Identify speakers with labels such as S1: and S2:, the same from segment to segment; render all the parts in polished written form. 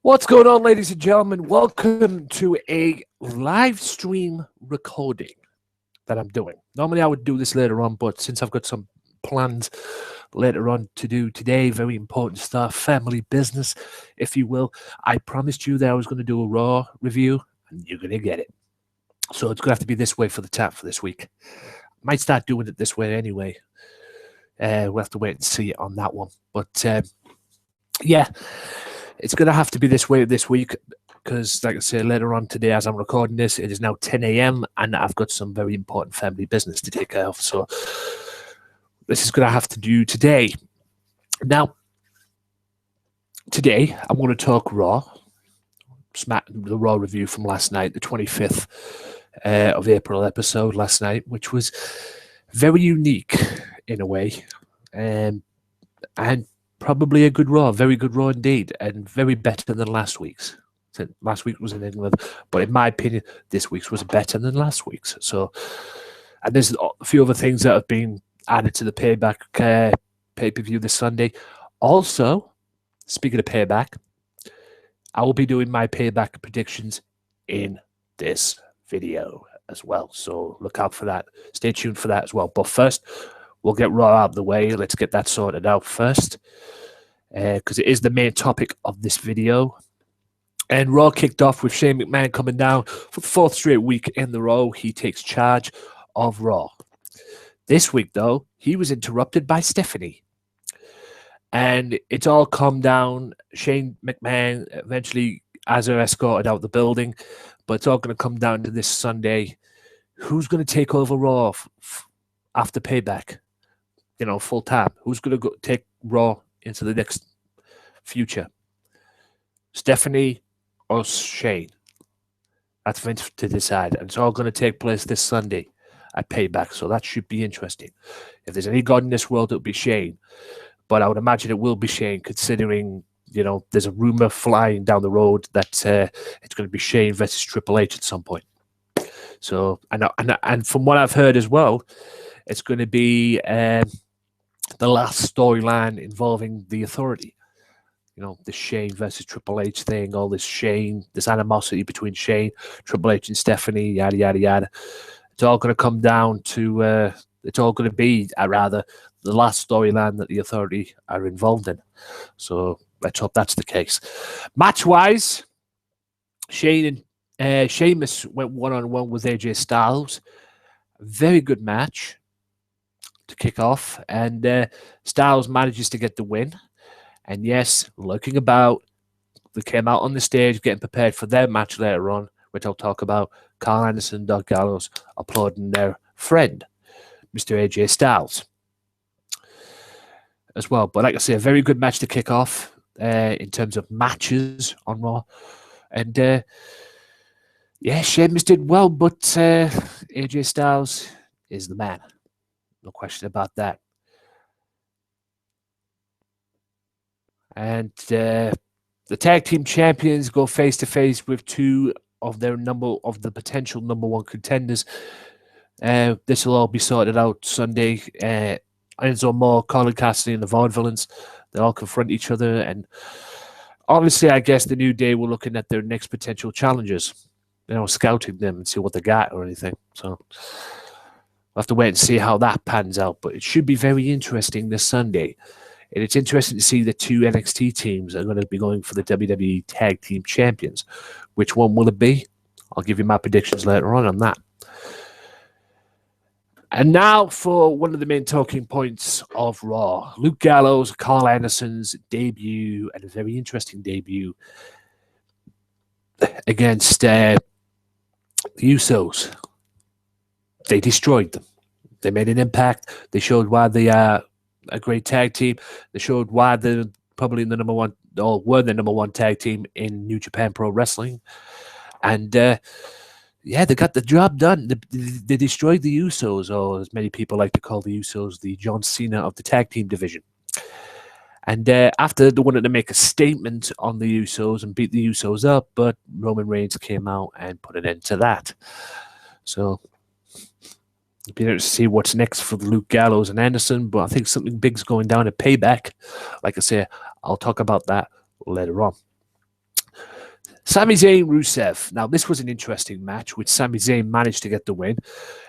S1: What's going on, ladies and gentlemen? Welcome to a live stream recording that I'm doing. Normally, I would do this later on, but since I've got some plans later on to do today, very important stuff, family business, if you will, I promised you that I was going to do a Raw review, and you're going to get it. So it's going to have to be this way for the tap for this week. Might start doing it this way anyway. We'll have to wait and see on that one. But, yeah. It's going to have to be this way this week because, like I said, later on today, as I'm recording this, it is now 10 a.m. and I've got some very important family business to take care of. So this is going to have to do today. Now, today, I'm going to talk Raw. The Raw review from last night, the 25th of April episode last night, which was very unique in a way. And probably a good Raw, very good Raw indeed, and very better than last week's. Last week was in England, but in my opinion, this week's was better than last week's. So, and there's a few other things that have been added to the Payback pay-per-view this Sunday. Also, speaking of Payback, I will be doing my Payback predictions in this video as well. So look out for that. Stay tuned for that as well. But first, we'll get Raw out of the way. Let's get that sorted out first, because it is the main topic of this video. And Raw kicked off with Shane McMahon coming down for the fourth straight week in the row. He takes charge of Raw. This week, though, he was interrupted by Stephanie. And it's all calmed down. Shane McMahon eventually has her escorted out the building. But it's all going to come down to this Sunday. Who's going to take over Raw after Payback? You know, full time. Who's going to take Raw into the next future? Stephanie or Shane? That's Vince to decide. And it's all going to take place this Sunday at Payback. So that should be interesting. If there's any God in this world, it'll be Shane. But I would imagine it will be Shane, considering, you know, there's a rumor flying down the road that it's going to be Shane versus Triple H at some point. So, and from what I've heard as well, it's going to be the last storyline involving the Authority. You know, the Shane versus Triple H thing, all this animosity between Shane, Triple H, and Stephanie, yada, yada, yada. It's all going to come down to, it's all going to be, rather, the last storyline that the Authority are involved in. So let's hope that's the case. Match-wise, Shane and Sheamus went one-on-one with AJ Styles. Very good match to kick off, and Styles manages to get the win. And yes, looking about, they came out on the stage getting prepared for their match later on, which I'll talk about. Karl Anderson, Gallows applauding their friend, Mr. AJ Styles, as well. But like I say, a very good match to kick off in terms of matches on Raw. And yeah, Sheamus did well, but AJ Styles is the man. No question about that. And the Tag Team Champions go face-to-face with two of the potential number one contenders. This will all be sorted out Sunday. Enzo, Amore, Colin, Cassady, and the Vaudevillains, they all confront each other. And obviously, I guess the New Day were looking at their next potential challengers, you know, scouting them and see what they got or anything. So we'll have to wait and see how that pans out. But it should be very interesting this Sunday. And it's interesting to see the two NXT teams are going to be going for the WWE Tag Team Champions. Which one will it be? I'll give you my predictions later on that. And now for one of the main talking points of Raw. Luke Gallows, Karl Anderson's debut, and a very interesting debut against the Usos. They destroyed them. They made an impact. They showed why they are a great tag team. They showed why they're probably the number one, or were the number one tag team in New Japan Pro Wrestling. And yeah, they got the job done. They destroyed the Usos, or as many people like to call the Usos, the John Cena of the tag team division. And after they wanted to make a statement on the Usos and beat the Usos up, but Roman Reigns came out and put an end to that. So it'll be interesting to see what's next for Luke Gallows and Anderson, but I think something big's going down at Payback. Like I say, I'll talk about that later on. Sami Zayn, Rusev. Now, this was an interesting match, which Sami Zayn managed to get the win.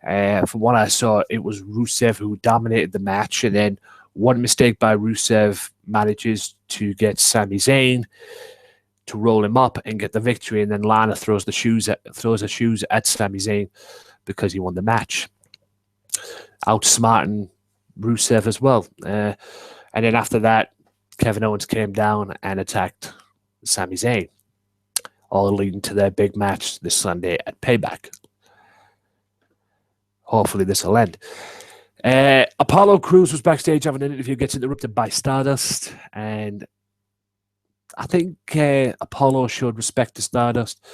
S1: From what I saw, it was Rusev who dominated the match, and then one mistake by Rusev manages to get Sami Zayn to roll him up and get the victory, and then Lana throws her shoes at Sami Zayn because he won the match, outsmarting Rusev as well. And then after that, Kevin Owens came down and attacked Sami Zayn, all leading to their big match this Sunday at Payback. Hopefully this will end. Apollo Crews was backstage having an interview, gets interrupted by Stardust, and I think Apollo showed respect to Stardust,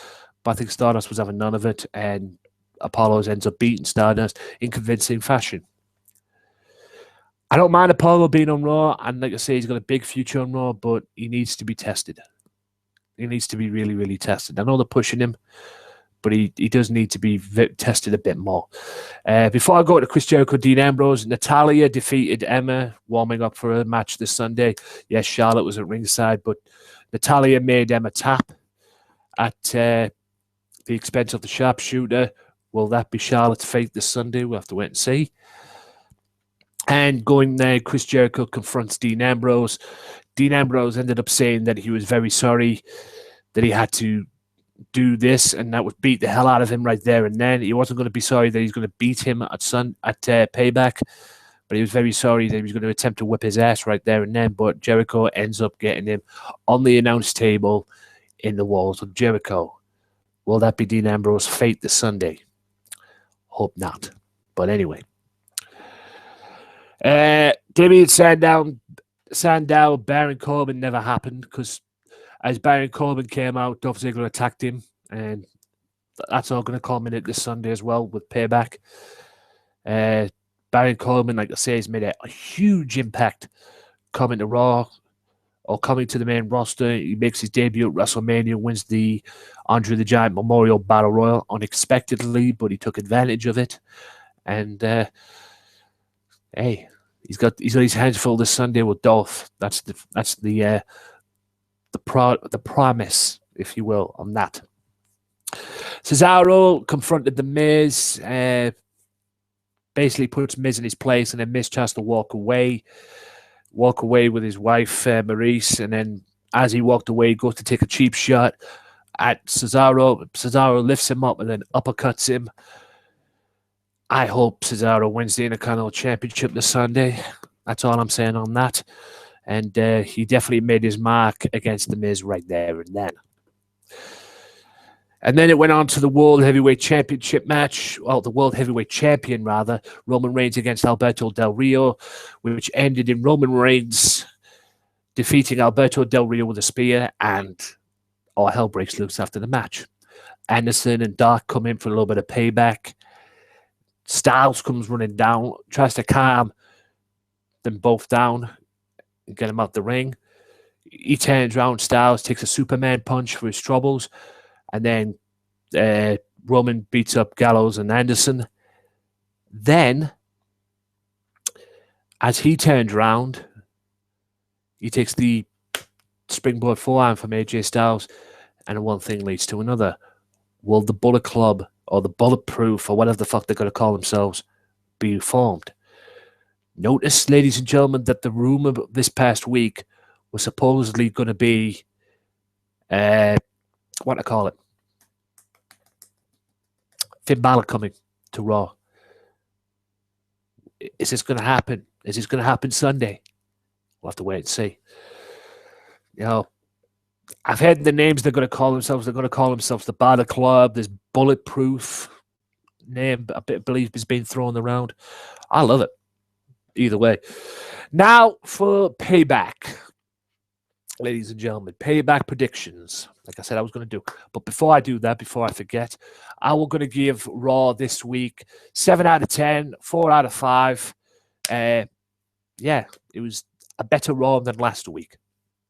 S1: but I think Stardust was having none of it, and Apollo ends up beating Stardust in convincing fashion. I don't mind Apollo being on Raw, and like I say, he's got a big future on Raw, but he needs to be tested. He needs to be really, really tested. I know they're pushing him, but he does need to be tested a bit more. Before I go to Chris Jericho, Dean Ambrose, Natalya defeated Emma, warming up for a match this Sunday. Yes, Charlotte was at ringside, but Natalya made Emma tap at the expense of the sharpshooter. Will that be Charlotte's fate this Sunday? We'll have to wait and see. And going there, Chris Jericho confronts Dean Ambrose. Dean Ambrose ended up saying that he was very sorry that he had to do this, and that would beat the hell out of him right there and then. He wasn't going to be sorry that he's going to beat him at Payback, but he was very sorry that he was going to attempt to whip his ass right there and then. But Jericho ends up getting him on the announce table in the walls of Jericho. Will that be Dean Ambrose's fate this Sunday? Hope not. But anyway. Damien Sandow, Baron Corbin never happened, because as Baron Corbin came out, Dolph Ziggler attacked him, and that's all going to culminate this Sunday as well with Payback. Baron Corbin, like I say, has made a huge impact coming to Raw or coming to the main roster. He makes his debut at WrestleMania, wins the Andre the Giant Memorial Battle Royal unexpectedly, but he took advantage of it. And hey, he's got his hands full this Sunday with Dolph. That's the promise, if you will, on that. Cesaro confronted the Miz, basically puts Miz in his place, and then Miz tries to walk away with his wife, Maurice, and then as he walked away, he goes to take a cheap shot at Cesaro. Cesaro lifts him up and then uppercuts him. I hope Cesaro wins the Intercontinental Championship this Sunday. That's all I'm saying on that. And he definitely made his mark against The Miz right there and then. And then it went on to the World Heavyweight Championship match. Well, the World Heavyweight Champion, rather. Roman Reigns against Alberto Del Rio, which ended in Roman Reigns defeating Alberto Del Rio with a spear, and all hell breaks loose after the match. Anderson and Dark come in for a little bit of payback. Styles comes running down, tries to calm them both down and get him out the ring. He turns around, Styles takes a Superman punch for his troubles, and then Roman beats up Gallows and Anderson. Then, as he turns around, he takes the springboard forearm from AJ Styles, and one thing leads to another. Will the Bullet Club or the Bulletproof, or whatever the fuck they're going to call themselves, be formed? Notice, ladies and gentlemen, that the rumor this past week was supposedly going to be, what I call it, Finn Balor coming to Raw. Is this going to happen? Is this going to happen Sunday? We'll have to wait and see. You know, I've heard the names they're going to call themselves. They're going to call themselves the Balor Club. There's Bulletproof name, I believe, is being thrown around. I love it. Either way. Now for Payback. Ladies and gentlemen, Payback predictions. Like I said, I was going to do. But before I do that, before I forget, I was going to give Raw this week 7 out of 10, 4 out of 5. Yeah, it was a better Raw than last week.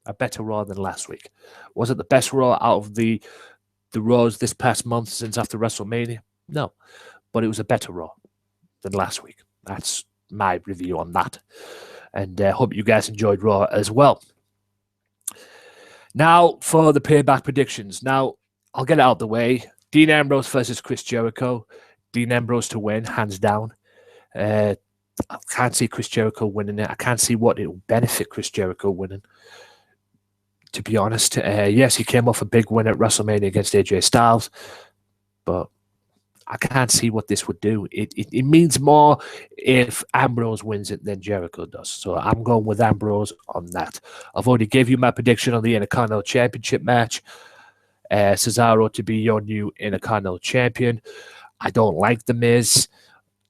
S1: A better Raw than last week. Was it the best Raw out of the Raws this past month since after WrestleMania? No. But it was a better Raw than last week. That's my review on that. And hope you guys enjoyed Raw as well. Now for the Payback predictions. Now, I'll get it out the way. Dean Ambrose versus Chris Jericho. Dean Ambrose to win, hands down. I can't see Chris Jericho winning it. I can't see what it will benefit Chris Jericho winning, to be honest. Yes, he came off a big win at WrestleMania against AJ Styles, but I can't see what this would do. It means more if Ambrose wins it than Jericho does. So I'm going with Ambrose on that. I've already gave you my prediction on the Intercontinental Championship match. Cesaro to be your new Intercontinental Champion. I don't like The Miz.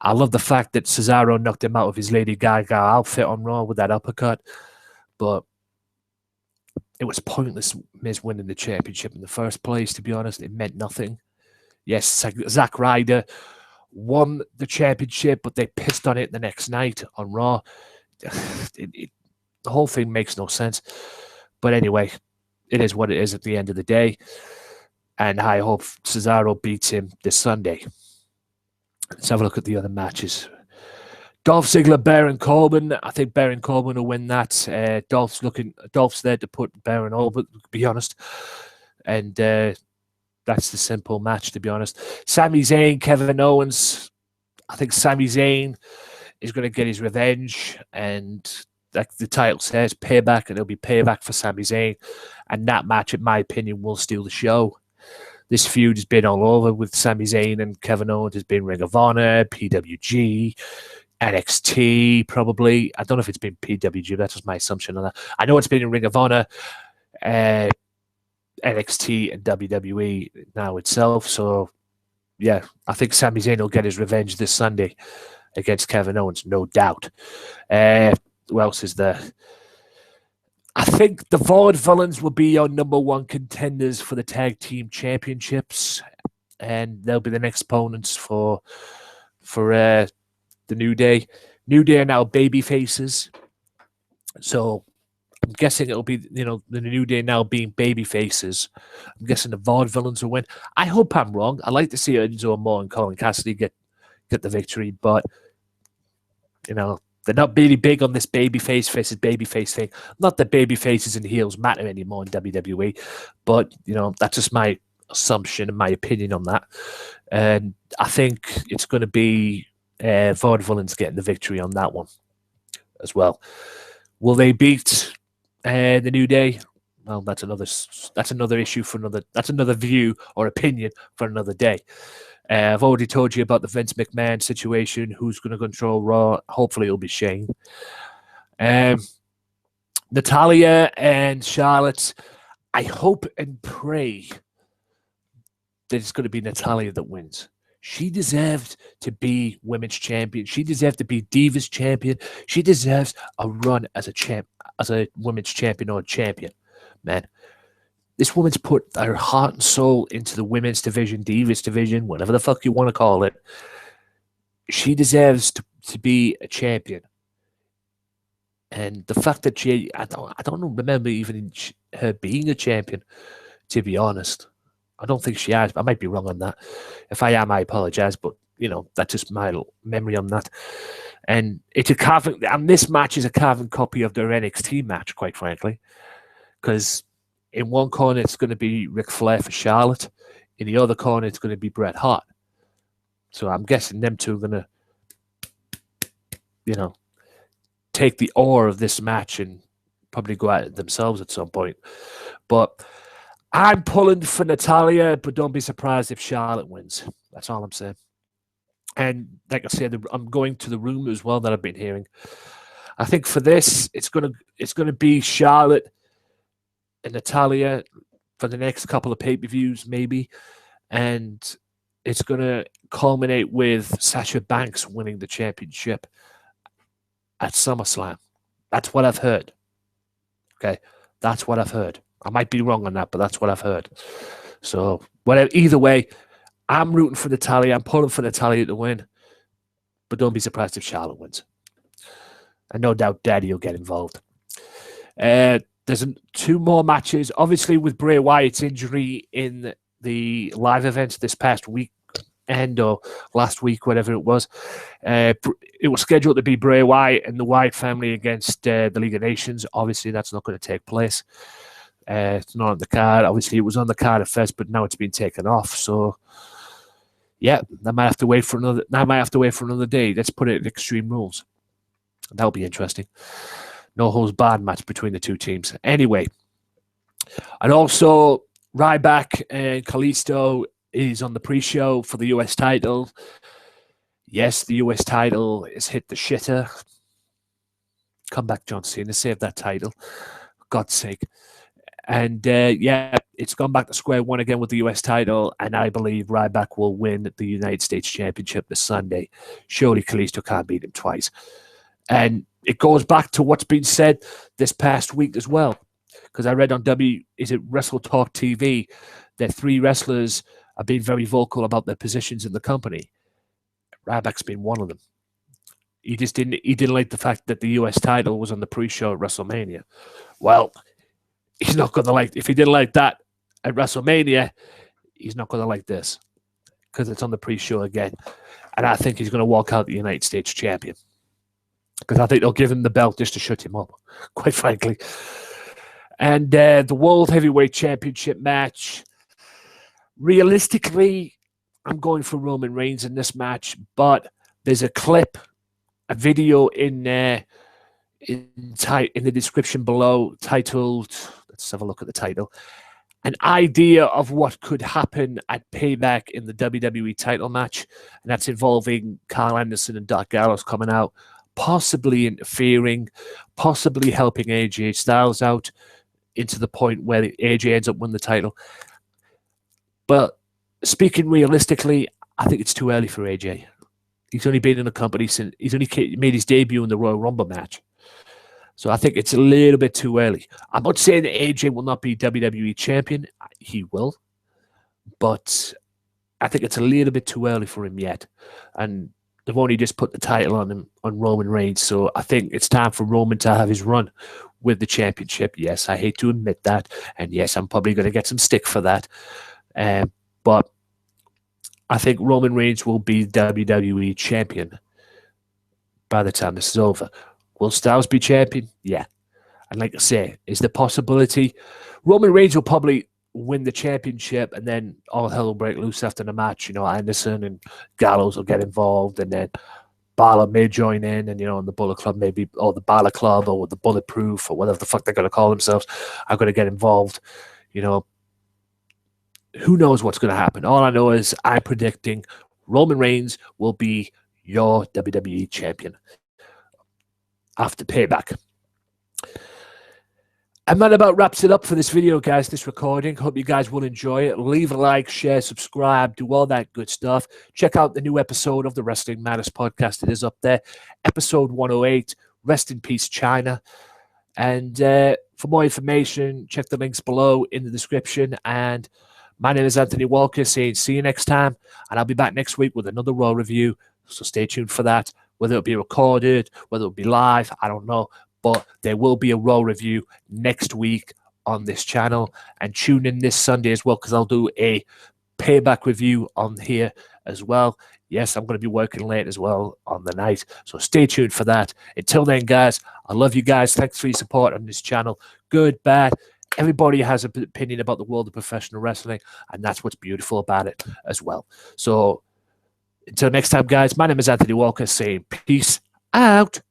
S1: I love the fact that Cesaro knocked him out of his Lady Gaga outfit on Raw with that uppercut. But it was pointless Miz winning the championship in the first place, to be honest. It meant nothing. Yes, Zack Ryder won the championship, but they pissed on it the next night on Raw. The whole thing makes no sense. But anyway, it is what it is at the end of the day. And I hope Cesaro beats him this Sunday. Let's have a look at the other matches. Dolph Ziggler, Baron Corbin. I think Baron Corbin will win that. Dolph's there to put Baron over, to be honest. And that's the simple match, to be honest. Sami Zayn, Kevin Owens. I think Sami Zayn is going to get his revenge. And like the title says, payback. And it'll be payback for Sami Zayn. And that match, in my opinion, will steal the show. This feud has been all over with Sami Zayn and Kevin Owens. Has been Ring of Honor, PWG, NXT, probably. I don't know if it's been PWG. That's just my assumption on that. I know it's been in Ring of Honor, NXT, and WWE now itself. So, yeah, I think Sami Zayn will get his revenge this Sunday against Kevin Owens, no doubt. Who else is there? I think the Vaudevillains will be your number one contenders for the Tag Team Championships, and they'll be the next opponents for the New Day. New Day are now baby faces, so I'm guessing it'll be, the New Day now being baby faces. I'm guessing the Vaudevillains will win. I hope I'm wrong. I'd like to see Enzo, Amore, and Colin Cassady get the victory, but they're not really big on this babyface versus babyface thing. Not that baby faces and heels matter anymore in WWE, but that's just my assumption and my opinion on that. And I think it's going to be Vaudevillains getting the victory on that one as well. Will they beat the New Day? Well, that's another issue for another. That's another view or opinion for another day. I've already told you about the Vince McMahon situation. Who's going to control Raw? Hopefully, it'll be Shane. Natalya and Charlotte. I hope and pray that it's going to be Natalya that wins. She deserved to be women's champion. She deserved to be Divas champion. She deserves a run as a women's champion or champion. Man, this woman's put her heart and soul into the women's division, Divas division, whatever the fuck you want to call it. She deserves to be a champion. And the fact that I don't remember even her being a champion, to be honest. I don't think she has. I might be wrong on that. If I am, I apologize. But, that's just my memory on that. And this match is a carbon copy of their NXT match, quite frankly. Because in one corner, it's going to be Ric Flair for Charlotte. In the other corner, it's going to be Bret Hart. So I'm guessing them two are going to, take the awe of this match and probably go at it themselves at some point. But I'm pulling for Natalya, but don't be surprised if Charlotte wins. That's all I'm saying. And like I said, I'm going to the rumor as well that I've been hearing. I think for this, it's gonna be Charlotte and Natalya for the next couple of pay-per-views, maybe. And it's going to culminate with Sasha Banks winning the championship at SummerSlam. That's what I've heard. Okay? That's what I've heard. I might be wrong on that, but that's what I've heard. So, either way, I'm rooting for Natalya. I'm pulling for Natalya to win. But don't be surprised if Charlotte wins. And no doubt Daddy will get involved. There's two more matches. Obviously, with Bray Wyatt's injury in the live events this past week, or last week, whatever it was, it was scheduled to be Bray Wyatt and the Wyatt family against the League of Nations. Obviously, that's not going to take place. It's not on the card. Obviously, it was on the card at first, but now it's been taken off. So, yeah, I might have to wait for another. I might have to wait for another day. Let's put it in Extreme Rules. That'll be interesting. No holds barred match between the two teams. Anyway, and also Ryback and Kalisto is on the pre-show for the US title. Yes, the US title has hit the shitter. Come back, John Cena. Save that title. For God's sake. And yeah, it's gone back to square one again with the US title. And I believe Ryback will win the United States Championship this Sunday. Surely Kalisto can't beat him twice. And it goes back to what's been said this past week as well. Because I read on Wrestle Talk TV that 3 wrestlers have been very vocal about their positions in the company. Ryback's been one of them. He didn't like the fact that the US title was on the pre-show at WrestleMania. Well, he's not going to like, if he didn't like that at WrestleMania, he's not going to like this because it's on the pre-show again. And I think he's going to walk out the United States champion because I think they'll give him the belt just to shut him up, quite frankly. And the World Heavyweight Championship match, realistically, I'm going for Roman Reigns in this match, but there's a video in the description below titled, let's have a look at the title, an idea of what could happen at Payback in the WWE title match, and that's involving Karl Anderson and Doc Gallows coming out, possibly interfering, possibly helping AJ Styles out into the point where AJ ends up winning the title. But speaking realistically, I think it's too early for AJ. He's only been in the company since he's only made his debut in the Royal Rumble match. So I think it's a little bit too early. I'm not saying that AJ will not be WWE champion. He will. But I think it's a little bit too early for him yet. And they've only just put the title on him, on Roman Reigns. So I think it's time for Roman to have his run with the championship. Yes, I hate to admit that. And yes, I'm probably going to get some stick for that. But I think Roman Reigns will be WWE champion by the time this is over. Will Styles be champion? Yeah. And like I say, is the possibility Roman Reigns will probably win the championship and then all hell will break loose after the match. You know, Anderson and Gallows will get involved and then Balor may join in and, you know, and the Bullet Club maybe, or the Balor Club or the Bulletproof or whatever the fuck they're going to call themselves are going to get involved. You know, who knows what's going to happen? All I know is I'm predicting Roman Reigns will be your WWE champion after Payback. And that about wraps it up for this video, guys, this recording. Hope you guys will enjoy it. Leave a like, share, subscribe, do all that good stuff. Check out the new episode of the Wrestling Matters podcast. It is up there. Episode 108, Rest in Peace, China. And for more information, check the links below in the description. And my name is Anthony Walker, saying see you next time. And I'll be back next week with another Raw review. So stay tuned for that. Whether it'll be recorded, whether it'll be live, I don't know. But there will be a Raw review next week on this channel. And tune in this Sunday as well, because I'll do a Payback review on here as well. Yes, I'm going to be working late as well on the night. So stay tuned for that. Until then, guys, I love you guys. Thanks for your support on this channel. Good, bad. Everybody has an opinion about the world of professional wrestling, and that's what's beautiful about it as well. So until next time, guys, my name is Anthony Walker saying peace out.